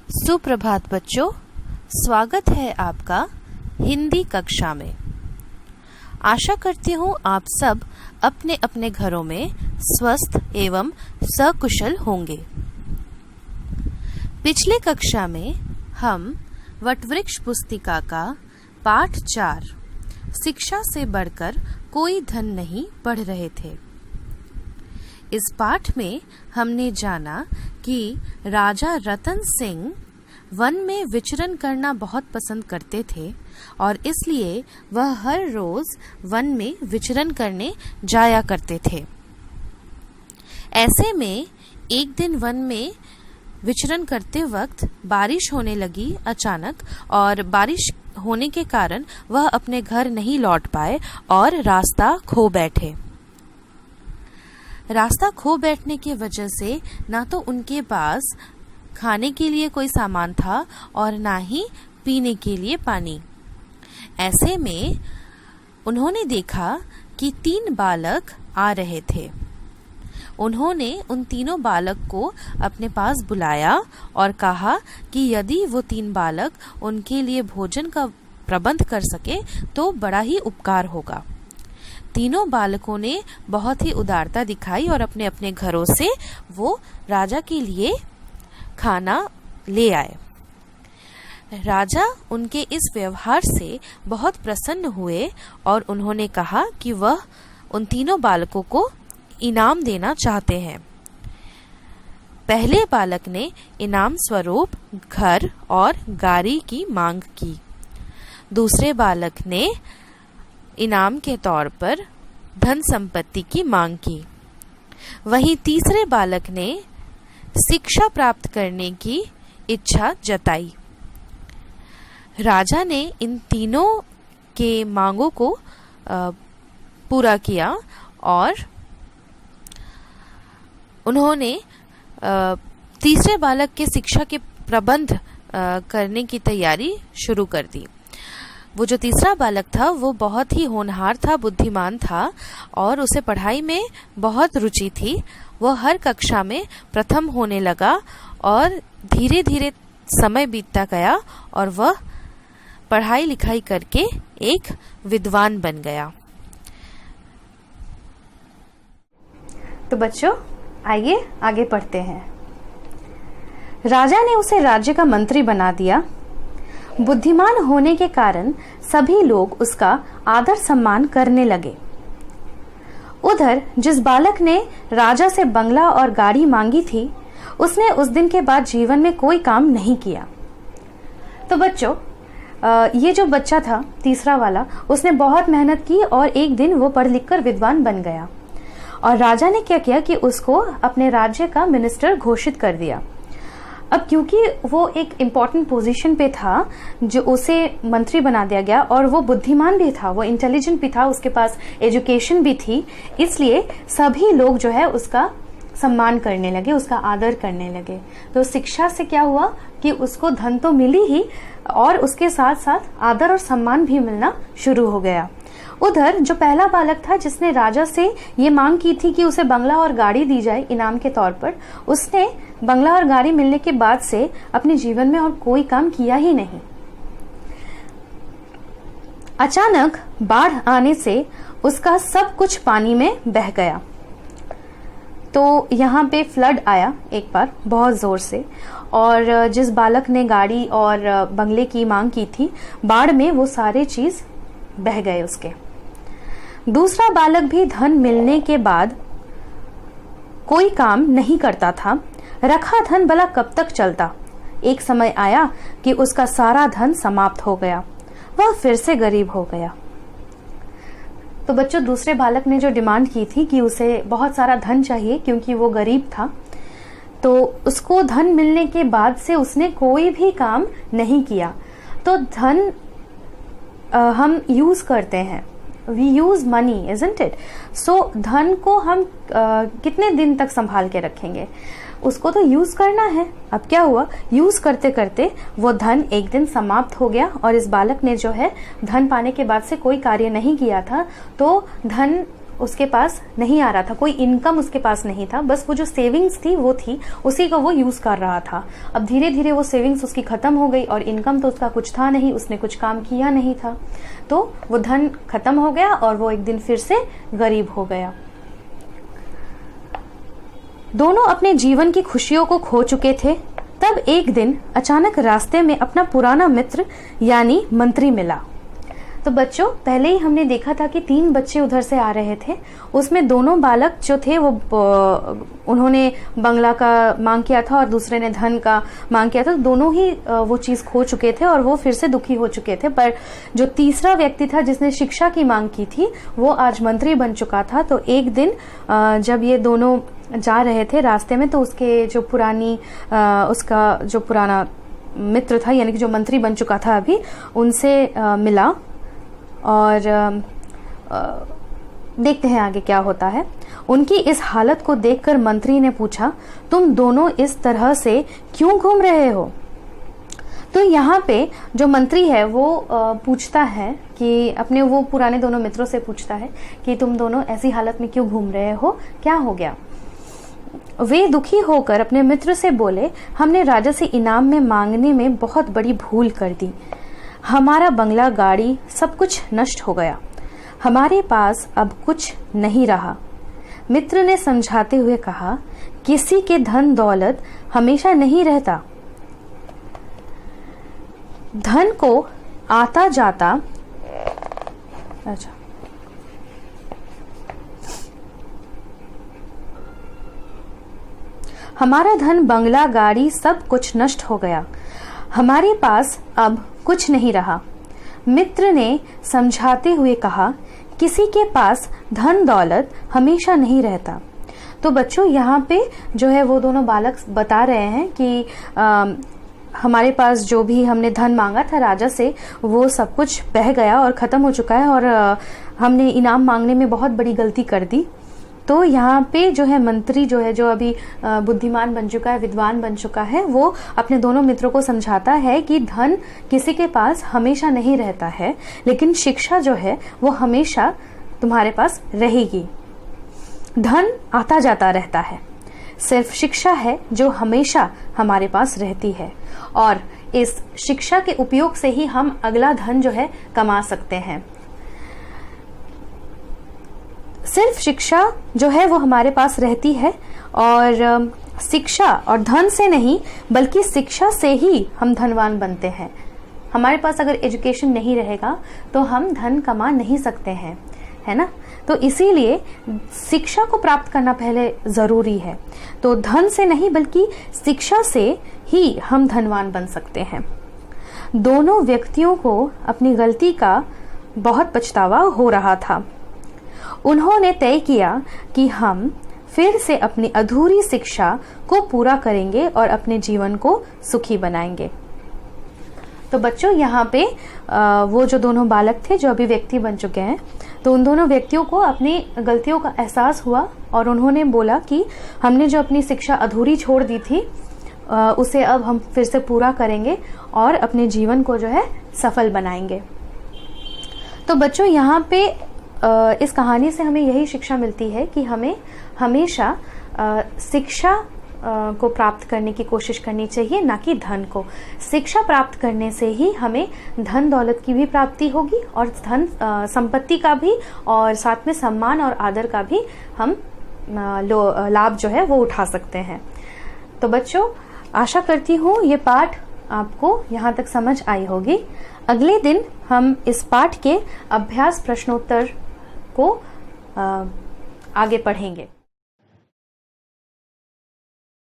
सुप्रभात बच्चों, स्वागत है आपका हिंदी कक्षा में। आशा करती हूँ आप सब अपने अपने घरों में स्वस्थ एवं सकुशल होंगे। पिछले कक्षा में हम वटवृक्ष पुस्तिका का पाठ 4 शिक्षा से बढ़कर कोई धन नहीं पढ़ रहे थे। इस पाठ में हमने जाना कि राजा रतन सिंह वन में विचरण करना बहुत पसंद करते थे और इसलिए वह हर रोज वन में विचरण करने जाया करते थे। ऐसे में एक दिन वन में विचरण करते वक्त बारिश होने लगी अचानक, और बारिश होने के कारण वह अपने घर नहीं लौट पाए और रास्ता खो बैठे। रास्ता खो बैठने की वजह से ना तो उनके पास खाने के लिए कोई सामान था और ना ही पीने के लिए पानी। ऐसे में उन्होंने देखा कि 3 बालक आ रहे थे। उन्होंने उन तीनों बालक को अपने पास बुलाया और कहा कि यदि वो 3 बालक उनके लिए भोजन का प्रबंध कर सके तो बड़ा ही उपकार होगा। तीनों बालकों ने बहुत ही उदारता दिखाई और अपने अपने घरों से वो राजा के लिए खाना ले आए। राजा उनके इस व्यवहार से बहुत प्रसन्न हुए और उन्होंने कहा कि वह उन तीनों बालकों को इनाम देना चाहते हैं। पहले बालक ने इनाम स्वरूप घर और गाड़ी की मांग की। दूसरे बालक ने इनाम के तौर पर धन संपत्ति की मांग की। वहीं तीसरे बालक ने शिक्षा प्राप्त करने की इच्छा जताई। राजा ने इन तीनों के मांगों को पूरा किया और उन्होंने तीसरे बालक के शिक्षा के प्रबंध करने की तैयारी शुरू कर दी। वो जो तीसरा बालक था वो बहुत ही होनहार था, बुद्धिमान था और उसे पढ़ाई में बहुत रुचि थी। वो हर कक्षा में प्रथम होने लगा और धीरे धीरे समय बीतता गया और वह पढ़ाई लिखाई करके एक विद्वान बन गया। तो बच्चों, आइए आगे पढ़ते हैं। राजा ने उसे राज्य का मंत्री बना दिया। बुद्धिमान होने के कारण सभी लोग उसका आदर सम्मान करने लगे। उधर जिस बालक ने राजा से बंगला और गाड़ी मांगी थी, उसने उस दिन के बाद जीवन में कोई काम नहीं किया। तो बच्चों, ये जो बच्चा था तीसरा वाला, उसने बहुत मेहनत की और एक दिन वो पढ़ लिख कर विद्वान बन गया। और राजा ने क्या किया कि उसको अपने राज्य का मिनिस्टर घोषित कर दिया। अब क्योंकि वो एक इम्पॉर्टेंट पोजीशन पे था, जो उसे मंत्री बना दिया गया और वो बुद्धिमान भी था, वो इंटेलिजेंट भी था, उसके पास एजुकेशन भी थी, इसलिए सभी लोग जो है उसका सम्मान करने लगे, उसका आदर करने लगे। तो शिक्षा से क्या हुआ कि उसको धन तो मिली ही और उसके साथ साथ आदर और सम्मान भी मिलना शुरू हो गया। उधर जो पहला बालक था, जिसने राजा से ये मांग की थी कि उसे बंगला और गाड़ी दी जाए इनाम के तौर पर, उसने बंगला और गाड़ी मिलने के बाद से अपने जीवन में और कोई काम किया ही नहीं। अचानक बाढ़ आने से उसका सब कुछ पानी में बह गया। तो यहाँ पे फ्लड आया एक बार बहुत जोर से, और जिस बालक ने गाड़ी और बंगले की मांग की थी, बाढ़ में वो सारे चीज बह गए उसके। दूसरा बालक भी धन मिलने के बाद कोई काम नहीं करता था। रखा धन भला कब तक चलता। एक समय आया कि उसका सारा धन समाप्त हो गया। वह फिर से गरीब हो गया। तो बच्चों, दूसरे बालक ने जो डिमांड की थी कि उसे बहुत सारा धन चाहिए क्योंकि वो गरीब था, तो उसको धन मिलने के बाद से उसने कोई भी काम नहीं किया। तो धन हम यूज करते हैं, we use money, isn't it? So धन को हम कितने दिन तक संभाल के रखेंगे? उसको तो यूज करना है। अब क्या हुआ, यूज करते करते वो धन एक दिन समाप्त हो गया और इस बालक ने जो है धन पाने के बाद से कोई कार्य नहीं किया था, तो धन उसके पास नहीं आ रहा था, कोई इनकम उसके पास नहीं था, बस वो जो सेविंग्स थी वो थी, उसी का वो यूज कर रहा था। अब धीरे धीरे वो सेविंग्स उसकी खत्म हो गई और इनकम तो उसका कुछ था नहीं, उसने कुछ काम किया नहीं था, तो वो धन खत्म हो गया और वो एक दिन फिर से गरीब हो गया। दोनों अपने जीवन की खुशियों को खो चुके थे। तब एक दिन अचानक रास्ते में अपना पुराना मित्र यानी मंत्री मिला। तो बच्चों, पहले ही हमने देखा था कि 3 बच्चे उधर से आ रहे थे, उसमें दोनों बालक जो थे वो उन्होंने बंगला का मांग किया था और दूसरे ने धन का मांग किया था। तो दोनों ही वो चीज खो चुके थे और वो फिर से दुखी हो चुके थे। पर जो तीसरा व्यक्ति था जिसने शिक्षा की मांग की थी, वो आज मंत्री बन चुका था। तो एक दिन जब ये दोनों जा रहे थे रास्ते में, तो उसके जो उसका जो पुराना मित्र था, यानी कि जो मंत्री बन चुका था अभी, उनसे मिला। और देखते हैं आगे क्या होता है। उनकी इस हालत को देखकर मंत्री ने पूछा, तुम दोनों इस तरह से क्यों घूम रहे हो? तो यहाँ पे जो मंत्री है वो पूछता है कि अपने वो पुराने दोनों मित्रों से पूछता है कि तुम दोनों ऐसी हालत में क्यों घूम रहे हो, क्या हो गया? वे दुखी होकर अपने मित्र से बोले, हमने राजा से इनाम में मांगने में बहुत बड़ी भूल कर दी। हमारा बंगला, गाड़ी, सब कुछ नष्ट हो गया। हमारे पास अब कुछ नहीं रहा। मित्र ने समझाते हुए कहा, किसी के धन दौलत हमेशा नहीं रहता। धन को आता जाता हमारा धन, बंगला, गाड़ी, सब कुछ नष्ट हो गया। हमारे पास अब कुछ नहीं रहा। मित्र ने समझाते हुए कहा, किसी के पास धन दौलत हमेशा नहीं रहता। तो बच्चों, यहाँ पे जो है वो दोनों बालक बता रहे हैं कि हमारे पास जो भी हमने धन मांगा था राजा से, वो सब कुछ बह गया और खत्म हो चुका है, और हमने इनाम मांगने में बहुत बड़ी गलती कर दी। तो यहाँ पे जो है मंत्री जो है, जो अभी बुद्धिमान बन चुका है, विद्वान बन चुका है, वो अपने दोनों मित्रों को समझाता है कि धन किसी के पास हमेशा नहीं रहता है, लेकिन शिक्षा जो है वो हमेशा तुम्हारे पास रहेगी। धन आता जाता रहता है, सिर्फ शिक्षा है जो हमेशा हमारे पास रहती है, और इस शिक्षा के उपयोग से ही हम अगला धन जो है कमा सकते हैं। सिर्फ शिक्षा जो है वो हमारे पास रहती है, और शिक्षा और धन से नहीं बल्कि शिक्षा से ही हम धनवान बनते हैं। हमारे पास अगर एजुकेशन नहीं रहेगा तो हम धन कमा नहीं सकते हैं, है ना? तो इसीलिए शिक्षा को प्राप्त करना पहले जरूरी है। तो धन से नहीं बल्कि शिक्षा से ही हम धनवान बन सकते हैं। दोनों व्यक्तियों को अपनी गलती का बहुत पछतावा हो रहा था। उन्होंने तय किया कि हम फिर से अपनी अधूरी शिक्षा को पूरा करेंगे और अपने जीवन को सुखी बनाएंगे। तो बच्चों, यहाँ पे वो जो दोनों बालक थे जो अभी व्यक्ति बन चुके हैं, तो उन दोनों व्यक्तियों को अपनी गलतियों का एहसास हुआ और उन्होंने बोला कि हमने जो अपनी शिक्षा अधूरी छोड़ दी थी उसे अब हम फिर से पूरा करेंगे और अपने जीवन को जो है सफल बनाएंगे। तो बच्चों, यहाँ पे इस कहानी से हमें यही शिक्षा मिलती है कि हमें हमेशा शिक्षा को प्राप्त करने की कोशिश करनी चाहिए, ना कि धन को। शिक्षा प्राप्त करने से ही हमें धन दौलत की भी प्राप्ति होगी और धन संपत्ति का भी, और साथ में सम्मान और आदर का भी हम लाभ जो है वो उठा सकते हैं। तो बच्चों, आशा करती हूँ ये पाठ आपको यहाँ तक समझ आई होगी। अगले दिन हम इस पाठ के अभ्यास प्रश्नोत्तर को आगे पढ़ेंगे।